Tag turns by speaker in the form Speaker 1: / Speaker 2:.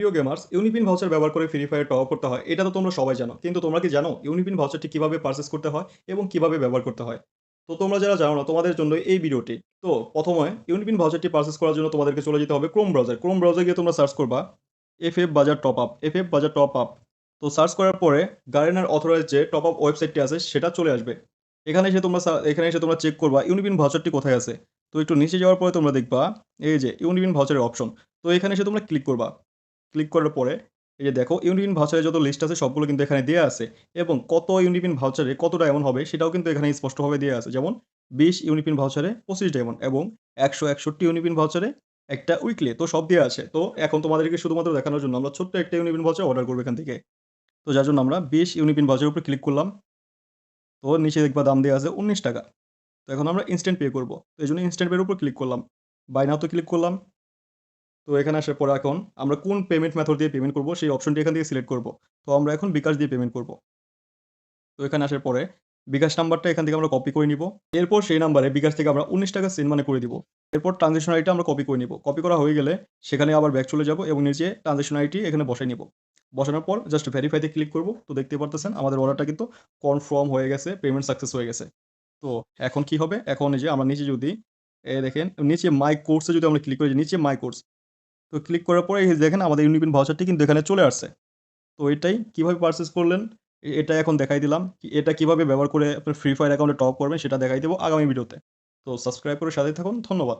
Speaker 1: প্রিয় gamers, UniPin voucher ব্যবহার করে ফ্রি ফায়ার টপ আপ করতে হয়। এটা তো তোমরা সবাই জানো। কিন্তু তোমরা কি জানো ইউনিপিন ভাউচারটি কিভাবে পারচেজ করতে হয় এবং কিভাবে ব্যবহার করতে হয়? তো তোমরা যারা জানো না তোমাদের জন্য এই ভিডিওটি। তো ১ম এ ইউনিপিন ভাউচারটি পারচেজ করার জন্য তোমাদেরকে চলে যেতে হবে Chrome ব্রাউজার। Chrome ব্রাউজারে গিয়ে তোমরা সার্চ করবা FF বাজার টপ আপ, FF বাজার টপ আপ। তো সার্চ করার পরে গার্ডেনার অথরাইজড যে টপ আপ ওয়েবসাইটটি আছে সেটা চলে আসবে। এখানে এসে তোমরা চেক করবা ইউনিপিন ভাউচারটি কোথায় আছে। তো একটু নিচে যাওয়ার পরে তোমরা দেখবা এই যে ইউনিপিন ভাউচারের অপশন। তো এখানে এসে তোমরা ক্লিক করবা। ক্লিক করার পরে এই যে দেখো ইউনিপিন ভাউচারের যত লিস্ট আছে সবগুলো কিন্তু এখানে দেয়া আছে এবং কত ইউনিপিন ভাউচারে কত ডায়মন্ড হবে সেটাও কিন্তু এখানে স্পষ্টভাবে দেয়া আছে। যেমন ২০ ইউনিপিন ভাউচারে ২৫ ডায়মন্ড এবং ১৬১ ইউনিপিন ভাউচারে একটা উইকলি তো সব দেয়া আছে। তো এখন তোমাদেরকে শুধুমাত্র দেখানোর জন্য আমরা ছোট্ট একটা ইউনিপিন ভাউচার অর্ডার করব এখান থেকে। তো যার জন্য আমরা ২০ ইউনিপিন ভাউচারের উপর ক্লিক করলাম। তো নিচে দেখবা দাম দেয়া আছে ৳১৯। তো এখন আমরা ইনস্ট্যান্ট পে করব। তো এজন্য ইনস্ট্যান্ট পে এর উপর ক্লিক করলাম। বাই নাও তে ক্লিক করলাম। তো এখানে আসার পরে এখন আমরা কোন পেমেন্ট মেথড দিয়ে পেমেন্ট করব সেই অপশনটি এখান থেকে সিলেক্ট করব। তো আমরা এখন বিকাশ দিয়ে পেমেন্ট করব। তো এখানে আসার পরে বিকাশ নাম্বারটা এখান থেকে আমরা কপি করে নিব। এরপর সেই নাম্বারে বিকাশ থেকে আমরা ৳১৯ সেন্ড মানি করে দিব। এরপর ট্রান্সেকশন আইডিটা আমরা কপি করে নিব। কপি করা হয়ে গেলে সেখানে আবার ব্যাক চলে যাব এবং নিচে ট্রান্সেকশন আইডি এখানে বসায় নিব। বসানোর পর জাস্ট ভেরিফাই তে ক্লিক করব। তো দেখতেই পারতেছেন আমাদের অর্ডারটা কিন্তু কনফার্ম হয়ে গেছে, পেমেন্ট সাকসেস হয়ে গেছে। তো এখন কি হবে? এখন এই যে আমরা নিচে যদি দেখেন নিচে মাই কোর্স এ যদি আমরা ক্লিক করি যে নিচে মাই কোর্স তো ক্লিক করার পরে এই যে দেখেন আমাদের ইউনিপিন ভাউচারটি কিন্তু এখানে চলে আসছে। তো এটাই কিভাবে পারচেজ করলেন এটা এখন দেখাই দিলাম। এটা কিভাবে ব্যবহার করে আপনার ফ্রি ফায়ার অ্যাকাউন্টে টপ আপ করবেন সেটা দেখাই দেব আগামী ভিডিওতে। তো সাবস্ক্রাইব করে সাথেই থাকুন। ধন্যবাদ।